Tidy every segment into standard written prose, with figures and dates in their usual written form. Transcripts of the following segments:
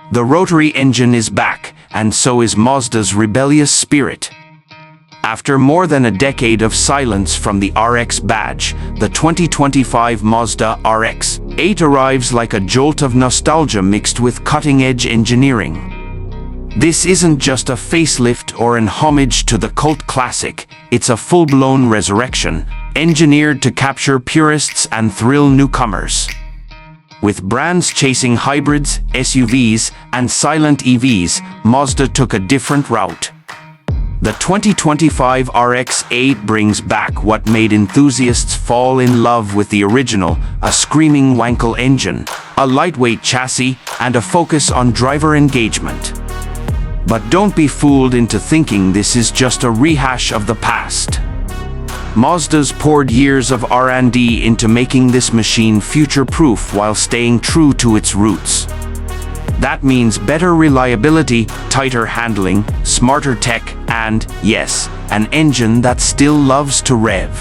The rotary engine is back, and so is Mazda's rebellious spirit. After more than a decade of silence from the RX badge, the 2025 Mazda RX-8 arrives like a jolt of nostalgia mixed with cutting-edge engineering. This isn't just a facelift or an homage to the cult classic, it's a full-blown resurrection, engineered to capture purists and thrill newcomers. With brands chasing hybrids, SUVs, and silent EVs, Mazda took a different route. The 2025 RX-8 brings back what made enthusiasts fall in love with the original, a screaming Wankel engine, a lightweight chassis, and a focus on driver engagement. But don't be fooled into thinking this is just a rehash of the past. Mazda's poured years of R&D into making this machine future-proof while staying true to its roots. That means better reliability, tighter handling, smarter tech, and, yes, an engine that still loves to rev.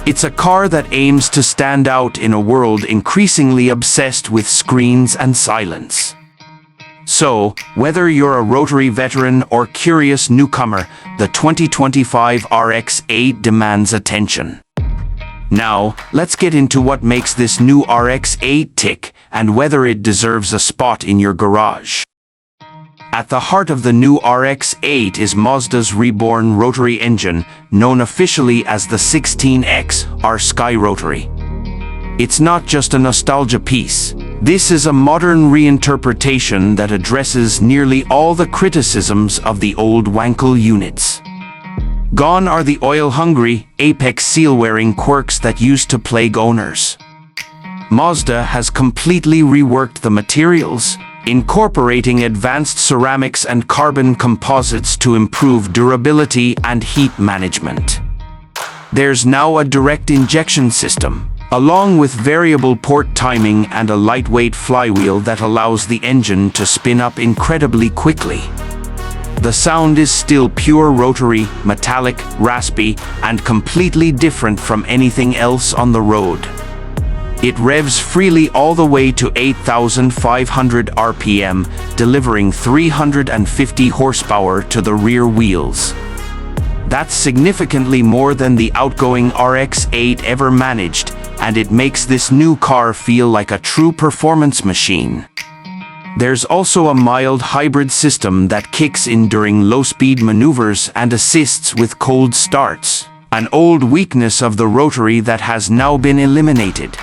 It's a car that aims to stand out in a world increasingly obsessed with screens and silence. So, whether you're a rotary veteran or curious newcomer, the 2025 RX-8 demands attention. Now, let's get into what makes this new RX-8 tick, and whether it deserves a spot in your garage. At the heart of the new RX-8 is Mazda's reborn rotary engine, known officially as the 16X R-Sky Rotary. It's not just a nostalgia piece. This is a modern reinterpretation that addresses nearly all the criticisms of the old Wankel units. Gone are the oil-hungry, apex seal-wearing quirks that used to plague owners. Mazda has completely reworked the materials, incorporating advanced ceramics and carbon composites to improve durability and heat management. There's now a direct injection system, along with variable port timing and a lightweight flywheel that allows the engine to spin up incredibly quickly. The sound is still pure rotary, metallic, raspy, and completely different from anything else on the road. It revs freely all the way to 8,500 RPM, delivering 350 horsepower to the rear wheels. That's significantly more than the outgoing RX-8 ever managed, and it makes this new car feel like a true performance machine. There's also a mild hybrid system that kicks in during low-speed maneuvers and assists with cold starts, an old weakness of the rotary that has now been eliminated.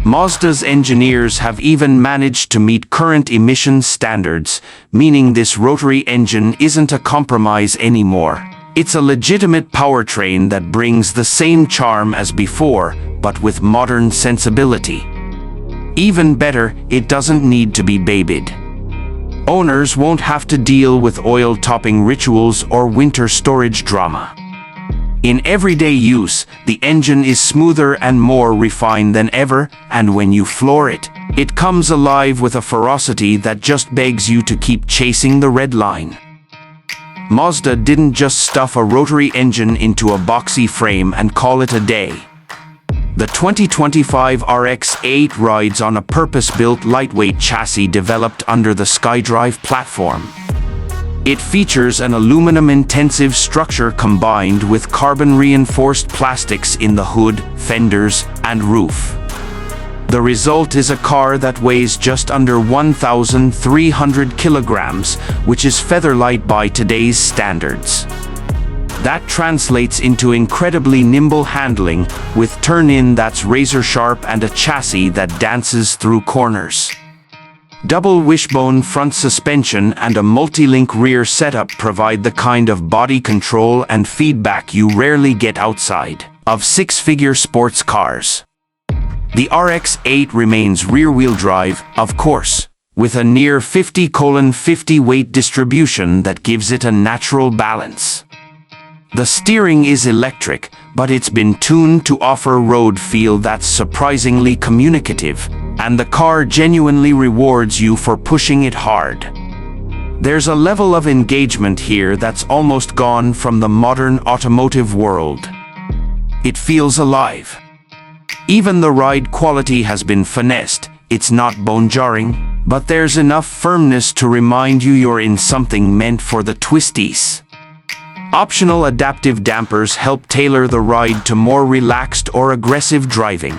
Mazda's engineers have even managed to meet current emissions standards, meaning this rotary engine isn't a compromise anymore. It's a legitimate powertrain that brings the same charm as before, but with modern sensibility. Even better, it doesn't need to be babied. Owners won't have to deal with oil-topping rituals or winter storage drama. In everyday use, the engine is smoother and more refined than ever, and when you floor it, it comes alive with a ferocity that just begs you to keep chasing the red line. Mazda didn't just stuff a rotary engine into a boxy frame and call it a day. The 2025 RX-8 rides on a purpose-built lightweight chassis developed under the SkyDrive platform. It features an aluminum-intensive structure combined with carbon-reinforced plastics in the hood, fenders, and roof. The result is a car that weighs just under 1,300 kilograms, which is featherlight by today's standards. That translates into incredibly nimble handling, with turn-in that's razor-sharp and a chassis that dances through corners. Double wishbone front suspension and a multi-link rear setup provide the kind of body control and feedback you rarely get outside of six-figure sports cars. The RX-8 remains rear-wheel drive, of course, with a near 50/50 weight distribution that gives it a natural balance. The steering is electric, but it's been tuned to offer road feel that's surprisingly communicative, and the car genuinely rewards you for pushing it hard. There's a level of engagement here that's almost gone from the modern automotive world. It feels alive. Even the ride quality has been finessed. It's not bone-jarring, But there's enough firmness to remind you you're in something meant for the twisties. Optional adaptive dampers help tailor the ride to more relaxed or aggressive driving.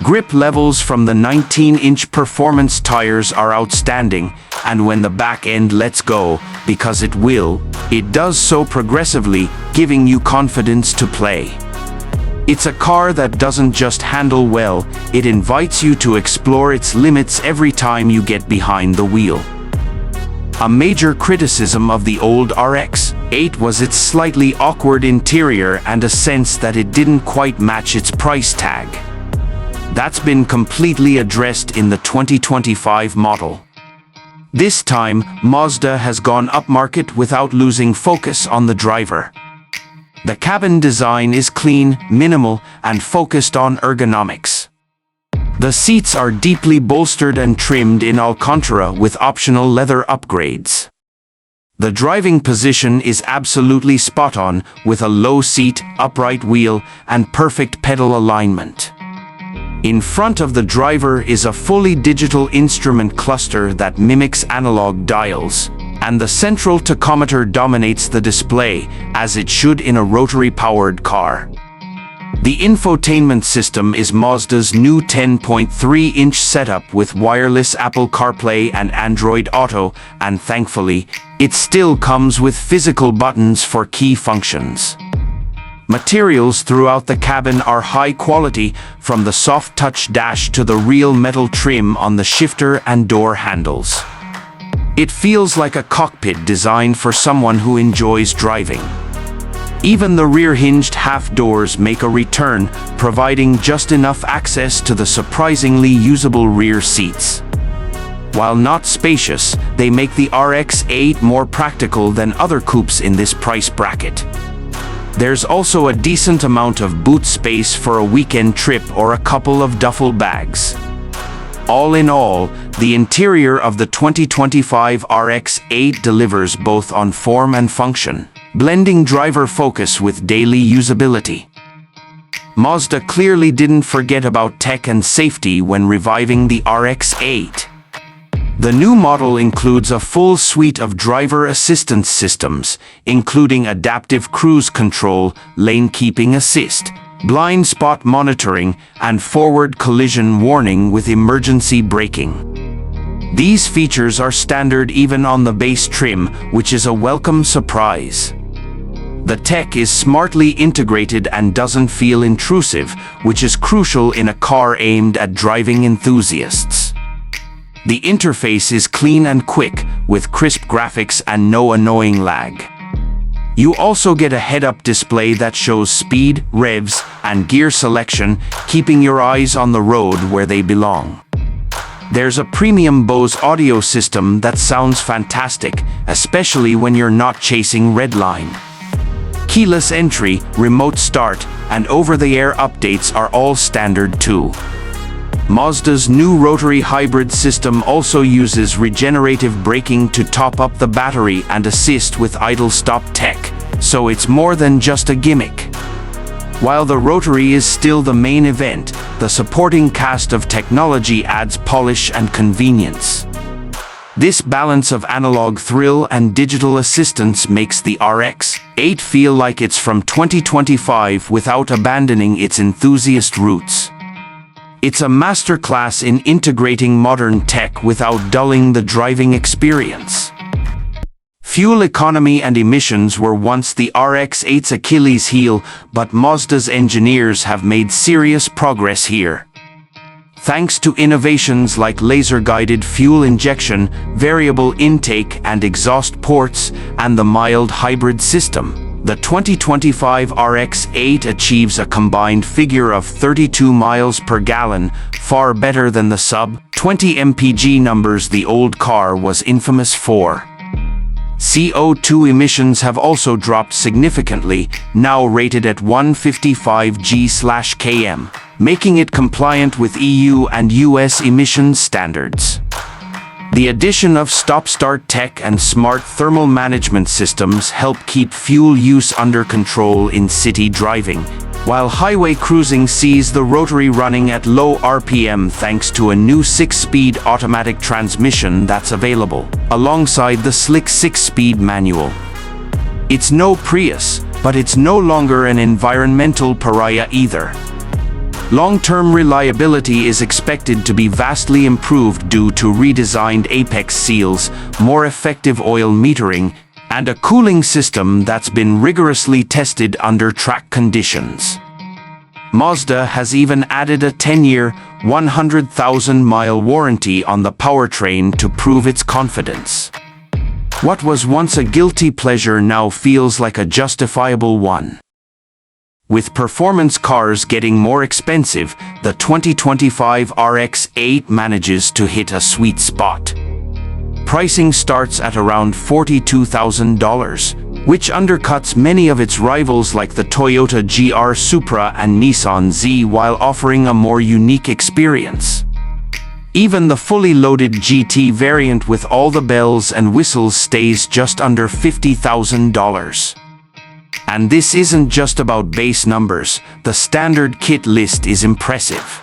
Grip levels from the 19-inch performance tires are outstanding, and when the back end lets go, because it will, it does so progressively, giving you confidence to play. It's a car that doesn't just handle well, it invites you to explore its limits every time you get behind the wheel. A major criticism of the old RX-8 was its slightly awkward interior and a sense that it didn't quite match its price tag. That's been completely addressed in the 2025 model. This time, Mazda has gone upmarket without losing focus on the driver. The cabin design is clean, minimal, and focused on ergonomics. The seats are deeply bolstered and trimmed in Alcantara with optional leather upgrades. The driving position is absolutely spot on, with a low seat, upright wheel, and perfect pedal alignment. In front of the driver is a fully digital instrument cluster that mimics analog dials, and the central tachometer dominates the display, as it should in a rotary-powered car. The infotainment system is Mazda's new 10.3-inch setup with wireless Apple CarPlay and Android Auto, and thankfully, it still comes with physical buttons for key functions. Materials throughout the cabin are high quality, from the soft touch dash to the real metal trim on the shifter and door handles. It feels like a cockpit designed for someone who enjoys driving. Even the rear-hinged half doors make a return, providing just enough access to the surprisingly usable rear seats. While not spacious, they make the RX-8 more practical than other coupes in this price bracket. There's also a decent amount of boot space for a weekend trip or a couple of duffel bags. All in all, the interior of the 2025 RX-8 delivers both on form and function, blending driver focus with daily usability. Mazda clearly didn't forget about tech and safety when reviving the RX-8. The new model includes a full suite of driver assistance systems, including adaptive cruise control, lane keeping assist, blind spot monitoring, and forward collision warning with emergency braking. These features are standard even on the base trim, which is a welcome surprise. The tech is smartly integrated and doesn't feel intrusive, which is crucial in a car aimed at driving enthusiasts. The interface is clean and quick, with crisp graphics and no annoying lag. You also get a head-up display that shows speed, revs, and gear selection, keeping your eyes on the road where they belong. There's a premium Bose audio system that sounds fantastic, especially when you're not chasing redline. Keyless entry, remote start, and over-the-air updates are all standard too. Mazda's new rotary hybrid system also uses regenerative braking to top up the battery and assist with idle stop tech, so it's more than just a gimmick. While the rotary is still the main event, the supporting cast of technology adds polish and convenience. This balance of analog thrill and digital assistance makes the RX-8 feel like it's from 2025 without abandoning its enthusiast roots. It's a masterclass in integrating modern tech without dulling the driving experience. Fuel economy and emissions were once the RX-8's Achilles heel, but Mazda's engineers have made serious progress here. Thanks to innovations like laser-guided fuel injection, variable intake and exhaust ports, and the mild hybrid system, the 2025 RX-8 achieves a combined figure of 32 miles per gallon, far better than the sub-20 mpg numbers the old car was infamous for. CO2 emissions have also dropped significantly, now rated at 155 g/km, making it compliant with EU and US emissions standards. The addition of stop-start tech and smart thermal management systems help keep fuel use under control in city driving, while highway cruising sees the rotary running at low RPM thanks to a new 6-speed automatic transmission that's available, alongside the slick 6-speed manual. It's no Prius, but it's no longer an environmental pariah either. Long-term reliability is expected to be vastly improved due to redesigned apex seals, more effective oil metering, and a cooling system that's been rigorously tested under track conditions. Mazda has even added a 10-year, 100,000-mile warranty on the powertrain to prove its confidence. What was once a guilty pleasure now feels like a justifiable one. With performance cars getting more expensive, the 2025 RX-8 manages to hit a sweet spot. Pricing starts at around $42,000, which undercuts many of its rivals like the Toyota GR Supra and Nissan Z while offering a more unique experience. Even the fully loaded GT variant with all the bells and whistles stays just under $50,000. And this isn't just about base numbers, the standard kit list is impressive.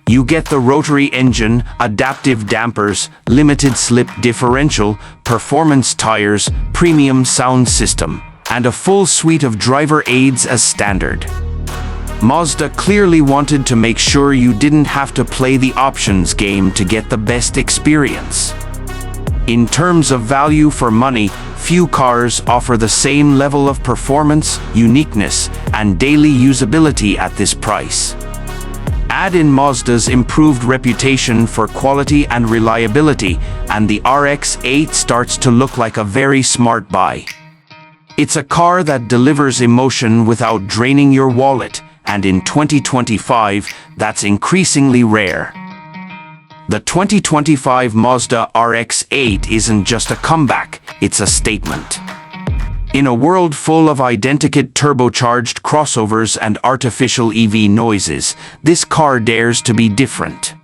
You get the rotary engine, adaptive dampers, limited slip differential, performance tires, premium sound system, and a full suite of driver aids as standard. Mazda clearly wanted to make sure you didn't have to play the options game to get the best experience. In terms of value for money, few cars offer the same level of performance, uniqueness, and daily usability at this price. Add in Mazda's improved reputation for quality and reliability, and the RX-8 starts to look like a very smart buy. It's a car that delivers emotion without draining your wallet, and in 2025, that's increasingly rare. The 2025 Mazda RX-8 isn't just a comeback, it's a statement. In a world full of identikit turbocharged crossovers and artificial EV noises, this car dares to be different.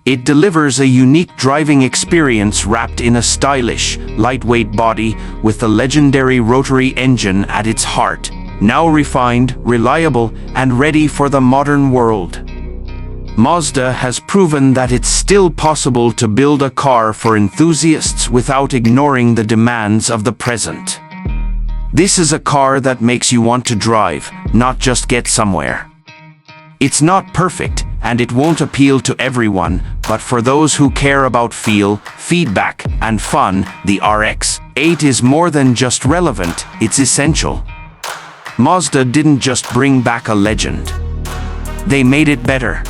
It delivers a unique driving experience wrapped in a stylish, lightweight body with the legendary rotary engine at its heart, now refined, reliable, and ready for the modern world. Mazda has proven that it's still possible to build a car for enthusiasts without ignoring the demands of the present. This is a car that makes you want to drive, not just get somewhere. It's not perfect, and it won't appeal to everyone, but for those who care about feel, feedback, and fun, the RX-8 is more than just relevant, it's essential. Mazda didn't just bring back a legend. They made it better.